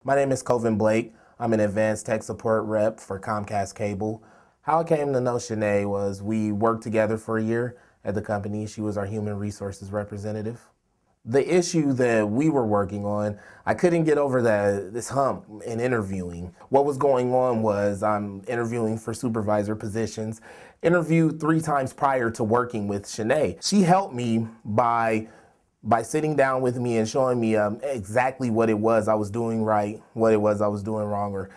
My name is Colvin Blake. I'm an advanced tech support rep for Comcast Cable. How I came to know Shanae was we worked together for a year at the company. She was our human resources representative. The issue that we were working on, I couldn't get over this hump in interviewing. What was going on was I'm interviewing for supervisor positions, interviewed 3 times prior to working with Shanae. She helped me by sitting down with me and showing me exactly what it was I was doing right, what it was I was doing wrong, or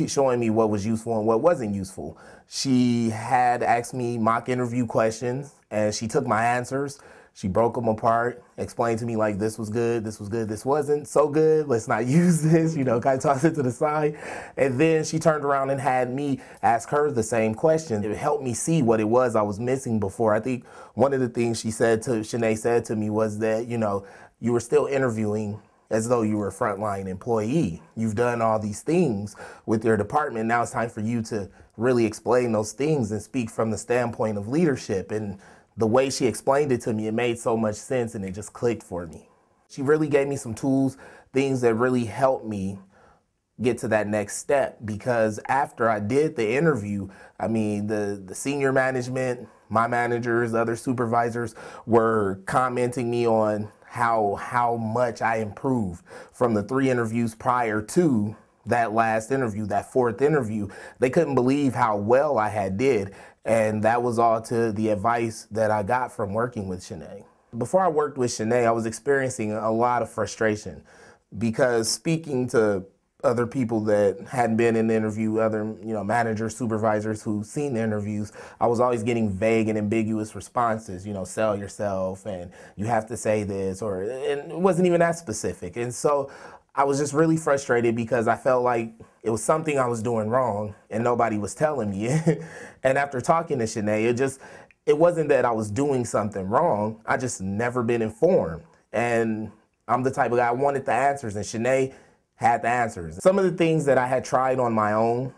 showing me what was useful and what wasn't useful. She had asked me mock interview questions, and she took my answers. She broke them apart, explained to me like this was good, this wasn't so good, let's not use this, kind of tossed it to the side. And then she turned around and had me ask her the same question. It helped me see what it was I was missing before. I think one of the things Shanae said to me was that, you were still interviewing as though you were a frontline employee. You've done all these things with your department. Now it's time for you to really explain those things and speak from the standpoint of leadership. And the way she explained it to me, it made so much sense and it just clicked for me. She really gave me some tools, things that really helped me get to that next step, because after I did the interview, the senior management, my managers, other supervisors were commenting me on how much I improved from the 3 interviews prior to that last interview, that 4th interview. They couldn't believe how well I had did. And that was all to the advice that I got from working with Shanae. Before I worked with Shanae, I was experiencing a lot of frustration because speaking to other people that hadn't been in the interview, other managers, supervisors who've seen the interviews, I was always getting vague and ambiguous responses, sell yourself and you have to say this, and it wasn't even that specific. And so I was just really frustrated because I felt like it was something I was doing wrong and nobody was telling me. And after talking to Shanae, it wasn't that I was doing something wrong. I just never been informed. And I'm the type of guy, I wanted the answers, and Shanae had the answers. Some of the things that I had tried on my own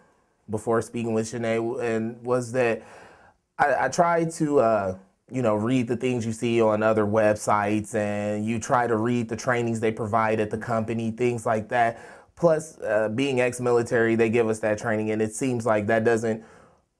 before speaking with Shanae was that I tried to read the things you see on other websites, and you try to read the trainings they provide at the company, things like that. Plus, being ex-military, they give us that training, and it seems like that doesn't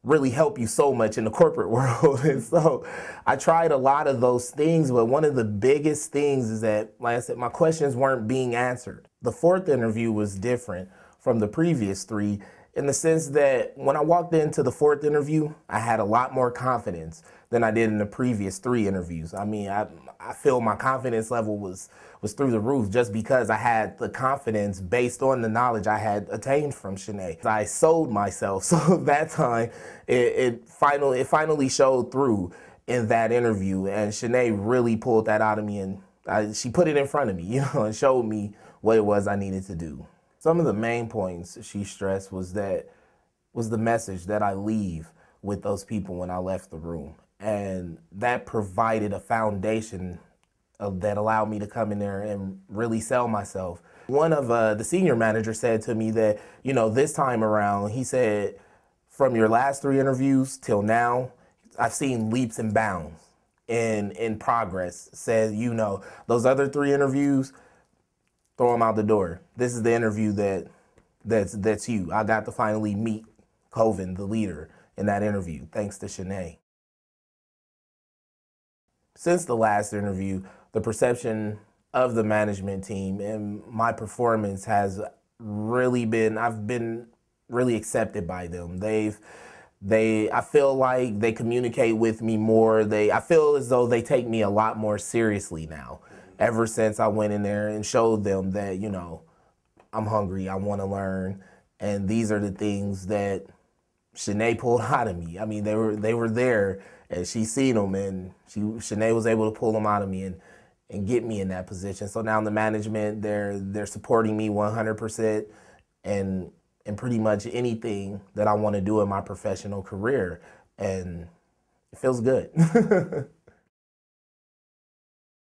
really help you so much in the corporate world. And so I tried a lot of those things, but one of the biggest things is that, like I said, my questions weren't being answered. The 4th interview was different from the previous 3 in the sense that when I walked into the 4th interview, I had a lot more confidence than I did in the previous 3 interviews. I feel my confidence level was through the roof just because I had the confidence based on the knowledge I had attained from Shanae. I sold myself, so that time it finally showed through in that interview, and Shanae really pulled that out of me, and she put it in front of me, and showed me what it was I needed to do. Some of the main points she stressed was the message that I leave with those people when I left the room. And that provided a foundation that allowed me to come in there and really sell myself. One of the senior managers said to me that, this time around, he said, from your last 3 interviews till now, I've seen leaps and bounds in progress. Said, those other 3 interviews, throw them out the door. This is the interview that's you. I got to finally meet Colvin, the leader, in that interview, thanks to Shanae. Since the last interview, the perception of the management team and my performance has I've been really accepted by them. I feel like they communicate with me more. I feel as though they take me a lot more seriously now, ever since I went in there and showed them that, I'm hungry, I want to learn, and these are the things that Shanae pulled out of me. They were there, and she seen them, and Shanae was able to pull them out of me and get me in that position. So now the management, they're supporting me 100% and pretty much anything that I want to do in my professional career, and it feels good.